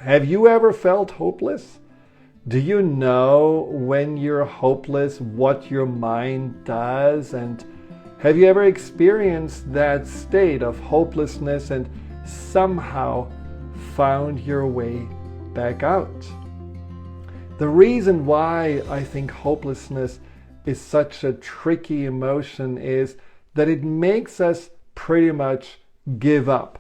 Have you ever felt hopeless? Do you know when you're hopeless what your mind does? And have you ever experienced that state of hopelessness and somehow found your way back out? The reason why I think hopelessness is such a tricky emotion is that it makes us pretty much give up.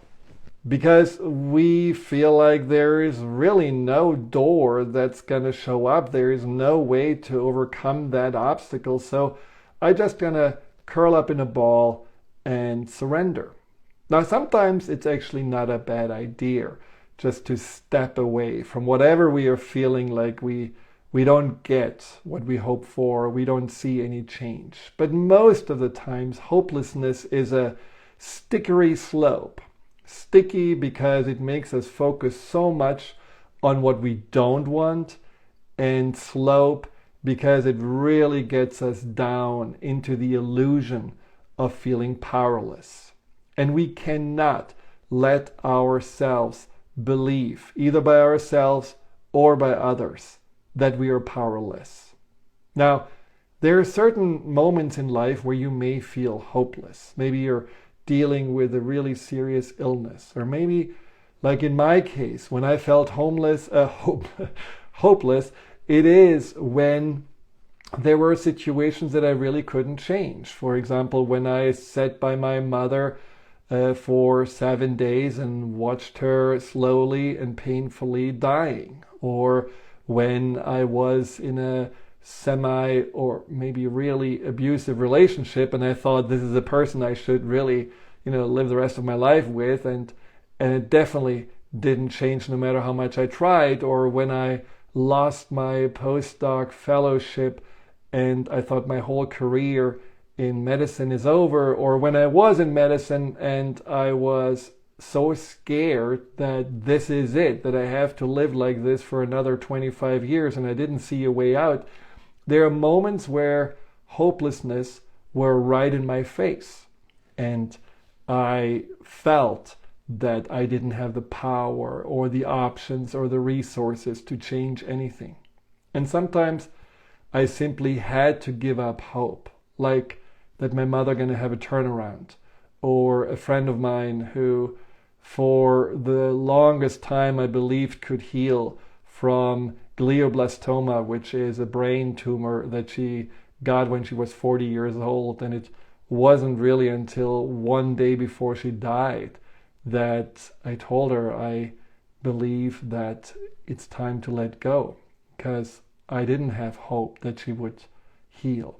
Because we feel like there is really no door that's going to show up. There is no way to overcome that obstacle. So I'm just going to curl up in a ball and surrender. Now, sometimes it's actually not a bad idea just to step away from whatever we are feeling like we don't get what we hope for, we don't see any change. But most of the times, hopelessness is a stickery slope. Sticky because it makes us focus so much on what we don't want, and slope because it really gets us down into the illusion of feeling powerless. And we cannot let ourselves believe, either by ourselves or by others, that we are powerless. Now, there are certain moments in life where you may feel hopeless. Maybe you're dealing with a really serious illness, or maybe, like in my case, when I felt hopeless, it is when there were situations that I really couldn't change. For example, when I sat by my mother for 7 days and watched her slowly and painfully dying, or when I was in a semi or maybe really abusive relationship and I thought this is a person I should really live the rest of my life with, and it definitely didn't change no matter how much I tried. Or when I lost my postdoc fellowship and I thought my whole career in medicine is over, or when I was in medicine and I was so scared that this is it, that I have to live like this for another 25 years and I didn't see a way out. There are moments where hopelessness were right in my face, and I felt that I didn't have the power or the options or the resources to change anything. And sometimes I simply had to give up hope, like that my mother gonna have a turnaround, or a friend of mine who for the longest time I believed could heal from glioblastoma, which is a brain tumor that she got when she was 40 years old. And it wasn't really until one day before she died that I told her I believe that it's time to let go, because I didn't have hope that she would heal.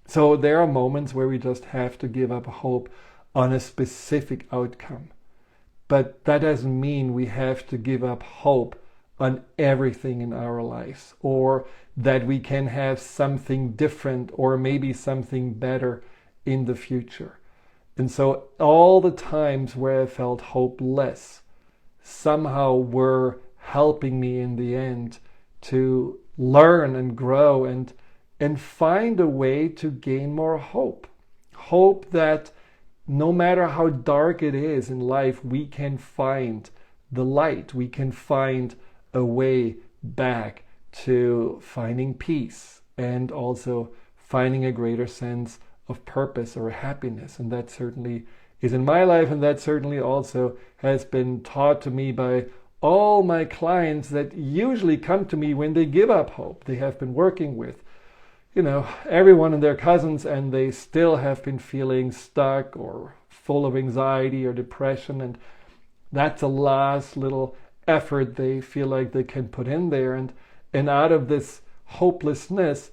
So there are moments where we just have to give up hope on a specific outcome. But that doesn't mean we have to give up hope on everything in our lives, or that we can have something different or maybe something better in the future. And so all the times where I felt hopeless somehow were helping me in the end to learn and grow and find a way to gain more hope. Hope that no matter how dark it is in life, we can find the light. We can find a way back to finding peace and also finding a greater sense of purpose or happiness. And that certainly is in my life, and that certainly also has been taught to me by all my clients that usually come to me when they give up hope. They have been working with everyone and their cousins, and they still have been feeling stuck or full of anxiety or depression, and that's a last little effort they feel like they can put in there, and out of this hopelessness,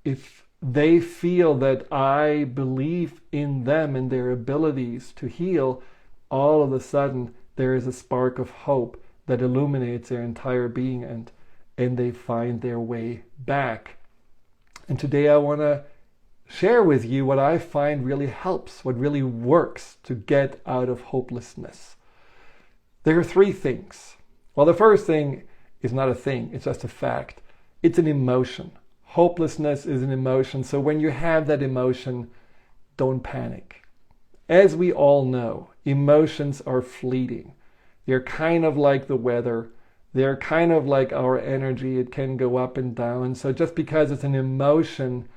if they feel that I believe in them and their abilities to heal, all of a sudden there is a spark of hope that illuminates their entire being, and they find their way back. And today I want to share with you what I find really helps, what really works to get out of hopelessness. There are 3 things. Well, the first thing is not a thing, it's just a fact. It's an emotion. Hopelessness is an emotion. So when you have that emotion, don't panic. As we all know, emotions are fleeting. They're kind of like the weather. They're kind of like our energy. It can go up and down. So just because it's an emotion,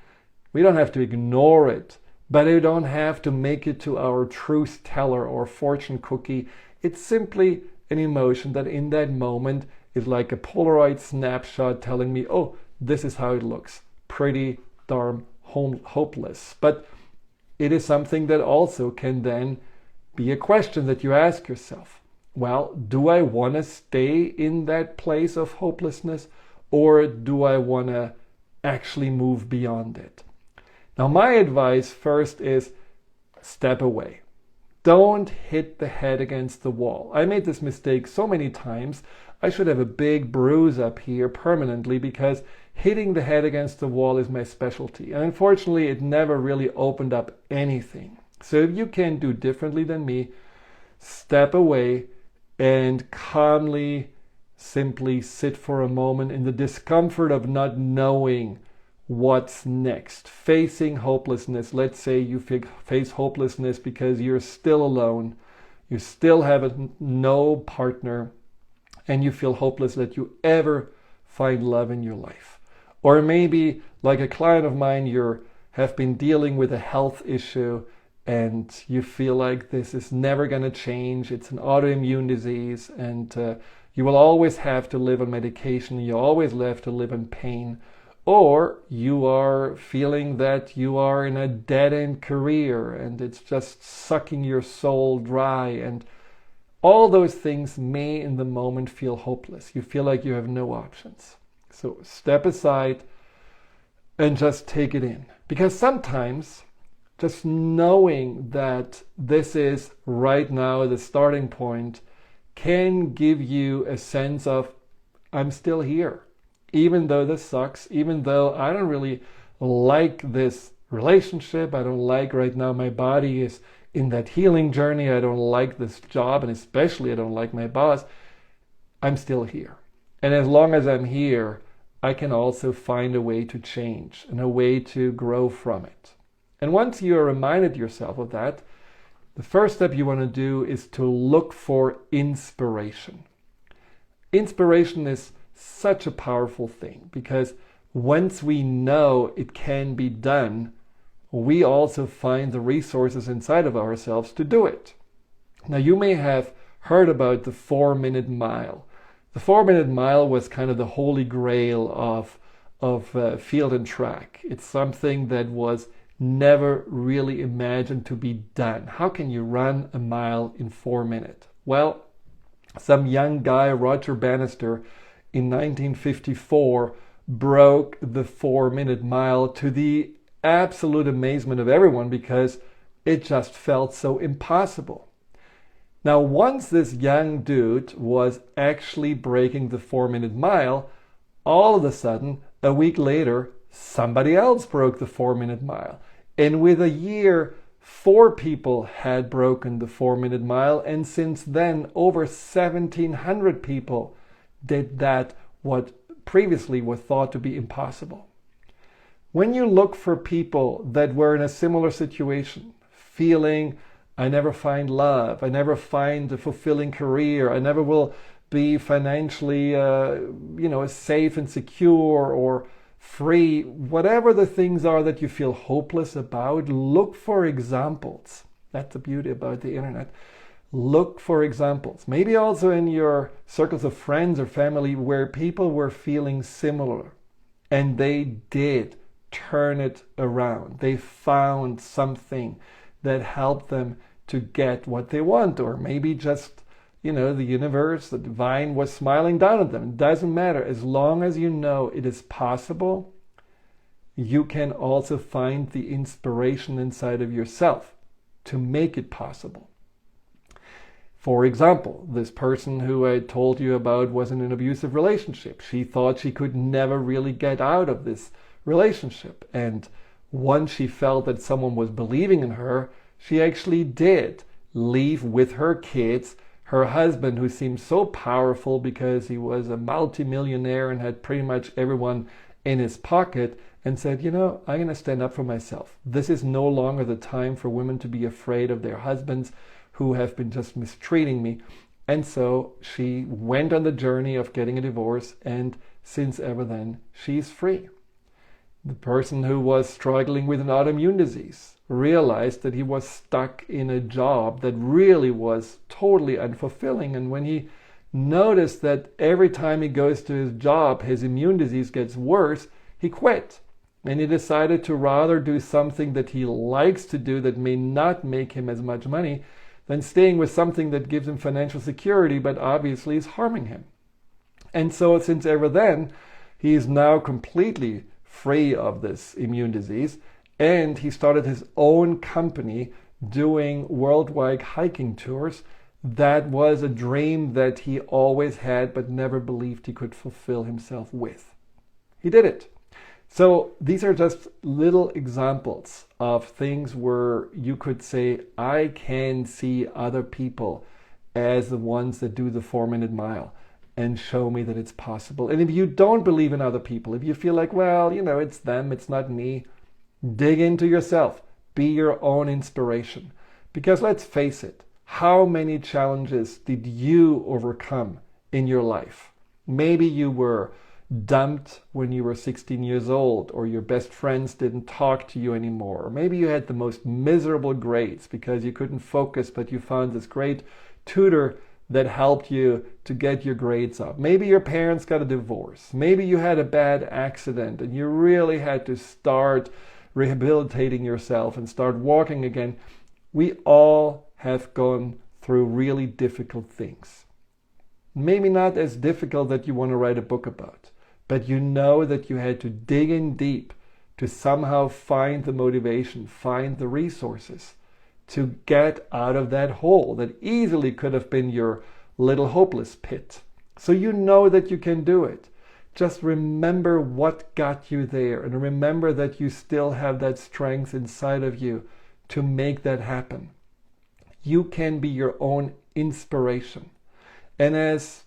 we don't have to ignore it, but we don't have to make it to our truth teller or fortune cookie. It's simply an emotion that in that moment is like a Polaroid snapshot telling me, oh, this is how it looks. Pretty darn hopeless. But it is something that also can then be a question that you ask yourself. Well, do I want to stay in that place of hopelessness, or do I want to actually move beyond it? Now, my advice first is step away. Don't hit the head against the wall. I made this mistake so many times. I should have a big bruise up here permanently because hitting the head against the wall is my specialty. And unfortunately, it never really opened up anything. So if you can do differently than me, step away and calmly, simply sit for a moment in the discomfort of not knowing what's next. Facing hopelessness. Let's say you face hopelessness because you're still alone. You still have no partner and you feel hopeless that you ever find love in your life. Or maybe, like a client of mine, you have been dealing with a health issue and you feel like this is never going to change. It's an autoimmune disease and you will always have to live on medication. You always have to live in pain. Or you are feeling that you are in a dead-end career and it's just sucking your soul dry, and all those things may in the moment feel hopeless. You feel like you have no options. So step aside and just take it in. Because sometimes just knowing that this is right now the starting point can give you a sense of, I'm still here. Even though this sucks, even though I don't really like this relationship, I don't like right now my body is in that healing journey, I don't like this job, and especially I don't like my boss, I'm still here. And as long as I'm here, I can also find a way to change and a way to grow from it. And once you are reminded yourself of that, the first step you want to do is to look for inspiration. Inspiration is such a powerful thing because once we know it can be done, we also find the resources inside of ourselves to do it. Now, you may have heard about the 4-minute mile. The 4-minute mile was kind of the holy grail of field and track. It's something that was never really imagined to be done. How can you run a mile in 4 minutes? Well, some young guy, Roger Bannister, in 1954 broke the 4-minute mile to the absolute amazement of everyone because it just felt so impossible. Now, once this young dude was actually breaking the 4-minute mile, all of a sudden, a week later, somebody else broke the 4-minute mile. And with a year, 4 people had broken the 4-minute mile. And since then, over 1,700 people did that, what previously was thought to be impossible. When you look for people that were in a similar situation, feeling, I never find love, I never find a fulfilling career, I never will be financially safe and secure or free, whatever the things are that you feel hopeless about, look for examples. That's the beauty about the internet. Look for examples, maybe also in your circles of friends or family where people were feeling similar and they did turn it around. They found something that helped them to get what they want, or maybe just, the universe, the divine was smiling down at them. It doesn't matter. As long as you know it is possible, you can also find the inspiration inside of yourself to make it possible. For example, this person who I told you about was in an abusive relationship. She thought she could never really get out of this relationship. And once she felt that someone was believing in her, she actually did leave with her kids, her husband, who seemed so powerful because he was a multimillionaire and had pretty much everyone in his pocket, and said, I'm going to stand up for myself. This is no longer the time for women to be afraid of their husbands who have been just mistreating me. And so she went on the journey of getting a divorce, and since ever then, she's free. The person who was struggling with an autoimmune disease realized that he was stuck in a job that really was totally unfulfilling. And when he noticed that every time he goes to his job, his immune disease gets worse, he quit. And he decided to rather do something that he likes to do that may not make him as much money than staying with something that gives him financial security but obviously is harming him. And so since ever then, he is now completely free of this immune disease, and he started his own company doing worldwide hiking tours. That was a dream that he always had but never believed he could fulfill himself with. He did it. So these are just little examples of things where you could say, I can see other people as the ones that do the 4-minute mile and show me that it's possible. And if you don't believe in other people, if you feel like, well, it's them, it's not me, dig into yourself. Be your own inspiration. Because let's face it, how many challenges did you overcome in your life? Maybe you were dumped when you were 16 years old, or your best friends didn't talk to you anymore. Or maybe you had the most miserable grades because you couldn't focus, but you found this great tutor that helped you to get your grades up. Maybe your parents got a divorce. Maybe you had a bad accident and you really had to start rehabilitating yourself and start walking again. We all have gone through really difficult things. Maybe not as difficult that you want to write a book about, but you know that you had to dig in deep to somehow find the motivation, find the resources to get out of that hole that easily could have been your little hopeless pit. So you know that you can do it. Just remember what got you there, and remember that you still have that strength inside of you to make that happen. You can be your own inspiration. And as,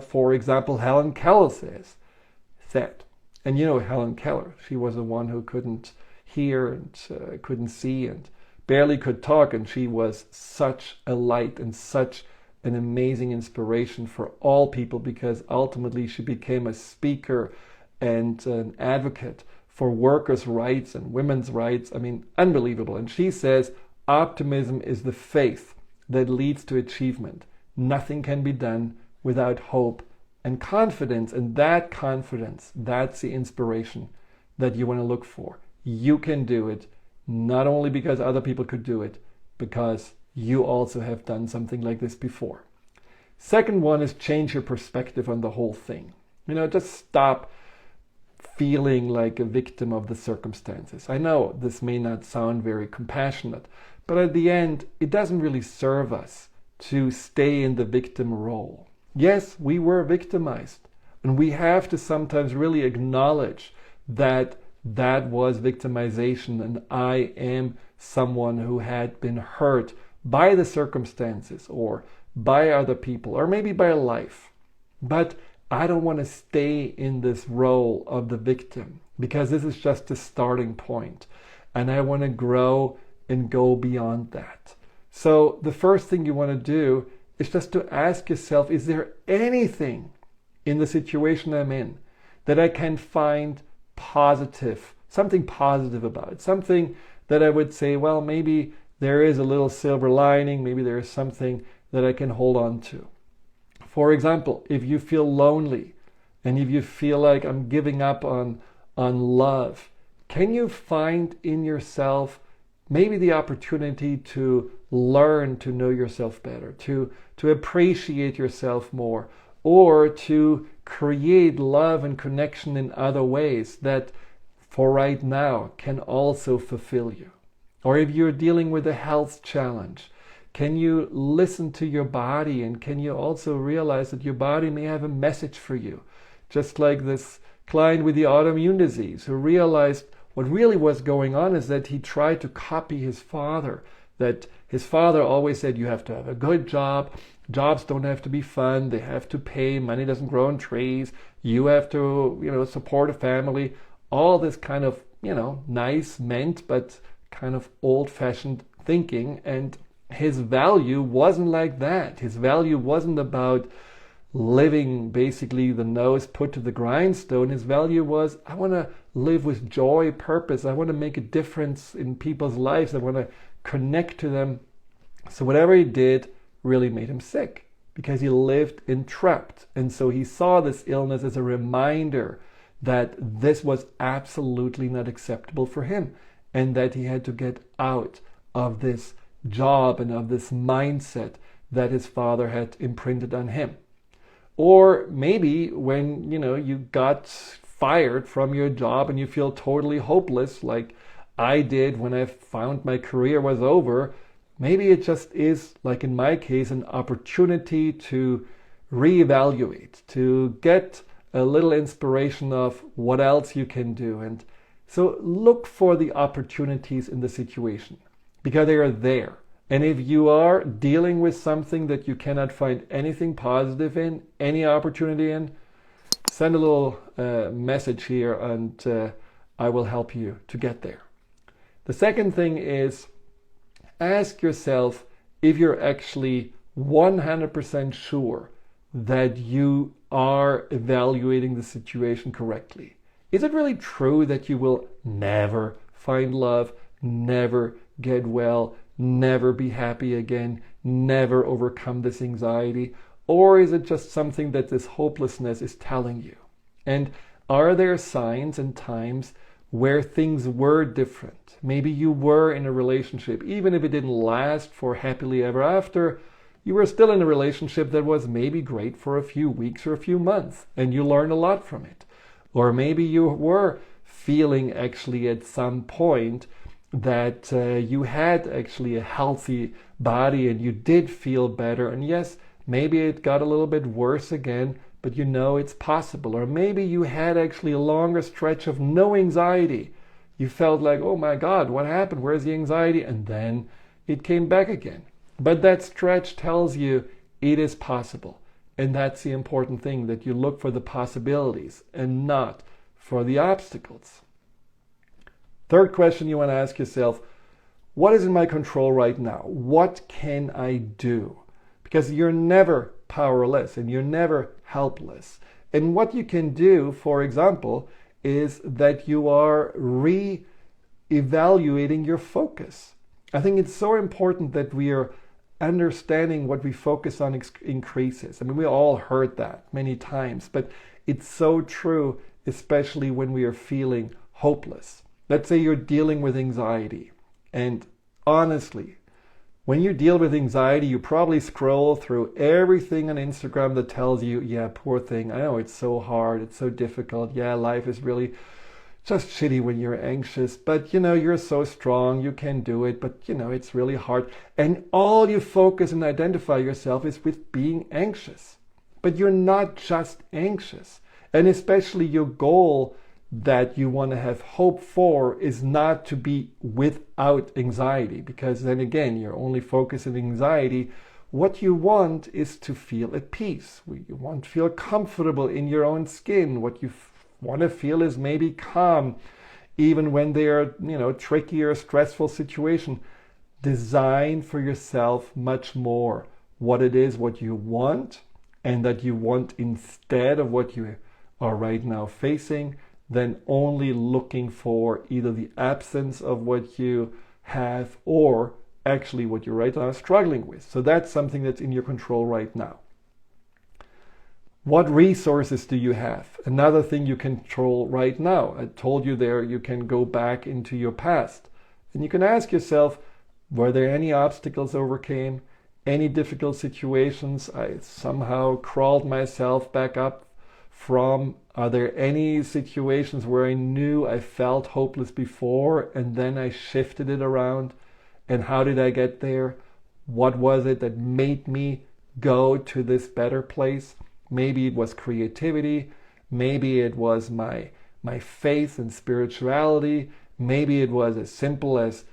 for example, Helen Keller said, and Helen Keller, she was the one who couldn't hear and couldn't see and barely could talk, and she was such a light and such an amazing inspiration for all people, because ultimately she became a speaker and an advocate for workers' rights and women's rights. I mean, unbelievable. And she says, optimism is the faith that leads to achievement. Nothing can be done without hope and confidence. And that confidence, that's the inspiration that you want to look for. You can do it. Not only because other people could do it, because you also have done something like this before. Second one is change your perspective on the whole thing. Just stop feeling like a victim of the circumstances. I know this may not sound very compassionate, but at the end, it doesn't really serve us to stay in the victim role. Yes, we were victimized, and we have to sometimes really acknowledge that was victimization, and I am someone who had been hurt by the circumstances or by other people or maybe by life. But I don't want to stay in this role of the victim, because this is just a starting point, and I want to grow and go beyond that. So the first thing you want to do is just to ask yourself, is there anything in the situation I'm in that I can find positive, something positive about it, something that I would say, well, maybe there is a little silver lining, maybe there is something that I can hold on to. For example, if you feel lonely and if you feel like I'm giving up on love, can you find in yourself maybe the opportunity to learn to know yourself better, to appreciate yourself more, or to create love and connection in other ways that for right now can also fulfill you? Or if you're dealing with a health challenge, can you listen to your body, and can you also realize that your body may have a message for you? Just like this client with the autoimmune disease who realized what really was going on is that he tried to copy his father, that his father always said, you have to have a good job, jobs don't have to be fun, they have to pay, money doesn't grow on trees, you have to, support a family, all this kind of, nice meant, but kind of old-fashioned thinking. And his value wasn't like that. His value wasn't about living basically the nose put to the grindstone. His value was, I want to live with joy, purpose. I want to make a difference in people's lives. I want to connect to them. So whatever he did really made him sick because he lived entrapped. And so he saw this illness as a reminder that this was absolutely not acceptable for him and that he had to get out of this job and of this mindset that his father had imprinted on him. Or maybe when you got fired from your job and you feel totally hopeless, like I did when I found my career was over, maybe it just is, like in my case, an opportunity to reevaluate, to get a little inspiration of what else you can do. And so look for the opportunities in the situation because they are there. And if you are dealing with something that you cannot find anything positive in, any opportunity in, send a little message here and I will help you to get there. The second thing is ask yourself if you're actually 100% sure that you are evaluating the situation correctly. Is it really true that you will never find love, never get well, never be happy again, never overcome this anxiety? Or is it just something that this hopelessness is telling you? And are there signs and times where things were different? Maybe you were in a relationship, even if it didn't last for happily ever after, you were still in a relationship that was maybe great for a few weeks or a few months, and you learned a lot from it. Or maybe you were feeling actually at some point that you had actually a healthy body and you did feel better. And yes, maybe it got a little bit worse again, but you know it's possible. Or maybe you had actually a longer stretch of no anxiety. You felt like, oh my God, what happened? Where's the anxiety? And then it came back again. But that stretch tells you it is possible. And that's the important thing, that you look for the possibilities and not for the obstacles. Third question you want to ask yourself, what is in my control right now? What can I do? Because you're never powerless and you're never helpless. And what you can do, for example, is that you are re-evaluating your focus. I think it's so important that we are understanding what we focus on increases. I mean, we all heard that many times, but it's so true, especially when we are feeling hopeless. Let's say you're dealing with anxiety. And honestly, when you deal with anxiety, you probably scroll through everything on Instagram that tells you, yeah, poor thing, I know it's so hard, it's so difficult, yeah, life is really just shitty when you're anxious, but you're so strong, you can do it, but it's really hard. And all you focus and identify yourself is with being anxious. But you're not just anxious. And especially your goal that you want to have hope for is not to be without anxiety, because then again, you're only focused on anxiety. What you want is to feel at peace. You want to feel comfortable in your own skin. What you want to feel is maybe calm, even when they are, tricky or stressful situation. Design for yourself much more what it is, what you want, and that you want instead of what you are right now facing, than only looking for either the absence of what you have or actually what you're right now struggling with. So that's something that's in your control right now. What resources do you have? Another thing you control right now. I told you there you can go back into your past. And you can ask yourself, were there any obstacles overcame? Any difficult situations I somehow crawled myself back up from? Are there any situations where I knew I felt hopeless before and then I shifted it around? And how did I get there? What was it that made me go to this better place? Maybe it was creativity. Maybe it was my faith and spirituality. Maybe it was as simple as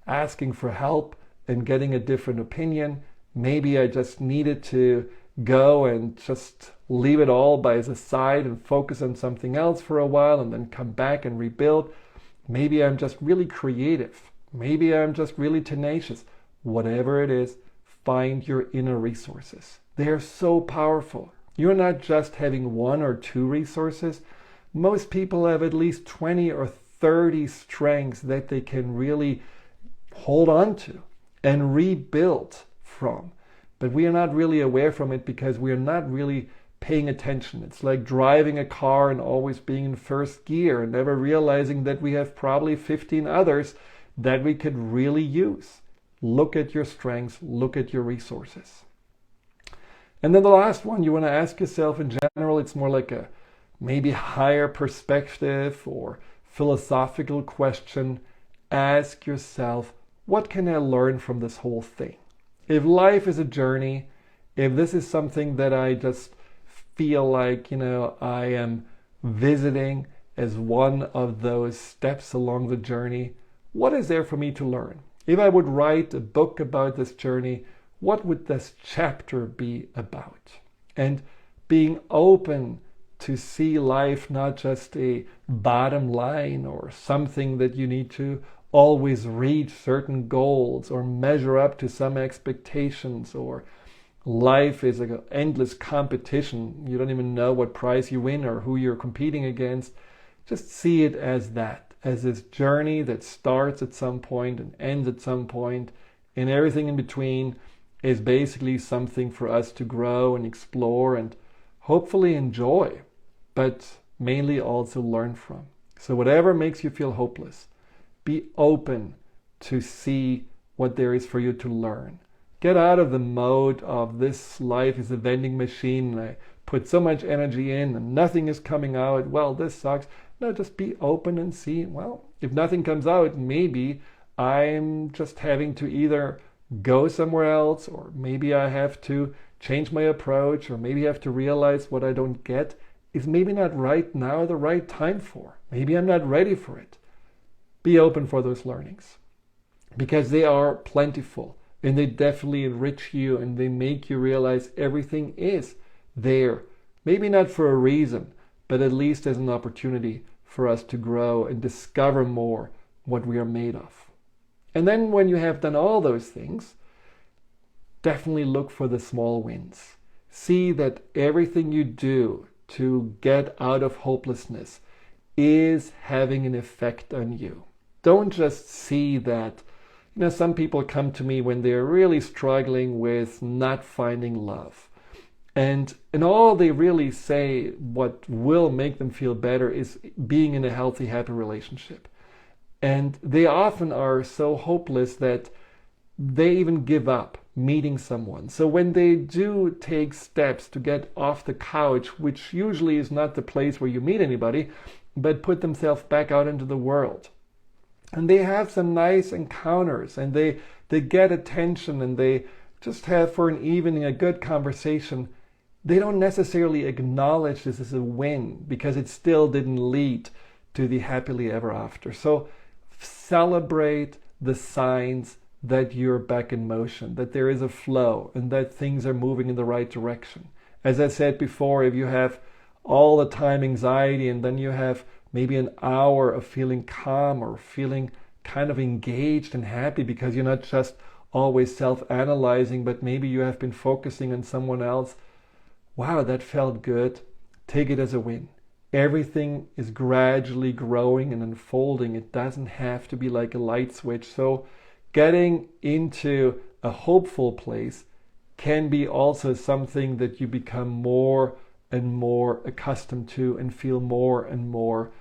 asking for help and getting a different opinion. Maybe I just needed to go and just leave it all by the side and focus on something else for a while and then come back and rebuild. Maybe I'm just really creative. Maybe I'm just really tenacious. whatever it is, find your inner resources. They are so powerful. You're not just having 1 or 2 resources. Most people have at least 20 or 30 strengths that they can really hold on to and rebuild from. But we are not really aware from it because we are not really paying attention. It's like driving a car and always being in first gear and never realizing that we have probably 15 others that we could really use. Look at your strengths, look at your resources. And then the last one you want to ask yourself in general, it's more like a maybe higher perspective or philosophical question. Ask yourself, what can I learn from this whole thing? If life is a journey, if this is something that I just feel like, I am visiting as one of those steps along the journey, what is there for me to learn? If I would write a book about this journey, what would this chapter be about? And being open to see life not just a bottom line or something that you need to always reach certain goals or measure up to some expectations, or life is an endless competition. You don't even know what prize you win or who you're competing against. Just see it as that, as this journey that starts at some point and ends at some point, and everything in between is basically something for us to grow and explore and hopefully enjoy, but mainly also learn from. So whatever makes you feel hopeless, be open to see what there is for you to learn. Get out of the mode of this life is a vending machine and I put so much energy in and nothing is coming out. Well, this sucks. No, just be open and see, well, if nothing comes out, maybe I'm just having to either go somewhere else, or maybe I have to change my approach, or maybe I have to realize what I don't get is maybe not right now the right time for. Maybe I'm not ready for it. Be open for those learnings because they are plentiful and they definitely enrich you and they make you realize everything is there. Maybe not for a reason, but at least as an opportunity for us to grow and discover more what we are made of. And then when you have done all those things, definitely look for the small wins. See that everything you do to get out of hopelessness is having an effect on you. Don't just see that, some people come to me when they're really struggling with not finding love. And all they really say what will make them feel better is being in a healthy, happy relationship. And they often are so hopeless that they even give up meeting someone. So when they do take steps to get off the couch, which usually is not the place where you meet anybody, but put themselves back out into the world, and they have some nice encounters and they get attention and they just have for an evening a good conversation, they don't necessarily acknowledge this as a win because it still didn't lead to the happily ever after. So celebrate the signs that you're back in motion, that there is a flow and that things are moving in the right direction. As I said before, if you have all the time anxiety and then you have maybe an hour of feeling calm or feeling kind of engaged and happy because you're not just always self-analyzing, but maybe you have been focusing on someone else. Wow, that felt good. Take it as a win. Everything is gradually growing and unfolding. It doesn't have to be like a light switch. So getting into a hopeful place can be also something that you become more and more accustomed to and feel more and more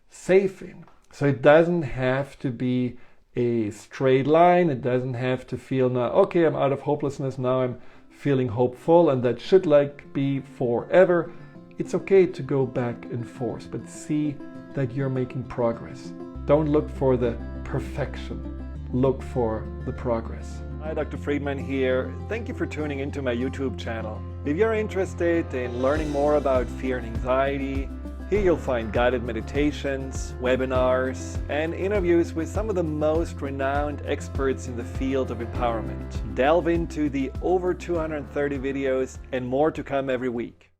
safe in. So it doesn't have to be a straight line. It doesn't have to feel now, okay, I'm out of hopelessness, now I'm feeling hopeful and that should be forever. It's okay to go back and forth, but see that you're making progress. Don't look for the perfection. Look for the progress. Hi, Dr. Friedemann here. Thank you for tuning into my YouTube channel. If you're interested in learning more about fear and anxiety, here you'll find guided meditations, webinars, and interviews with some of the most renowned experts in the field of empowerment. Delve into the over 230 videos and more to come every week.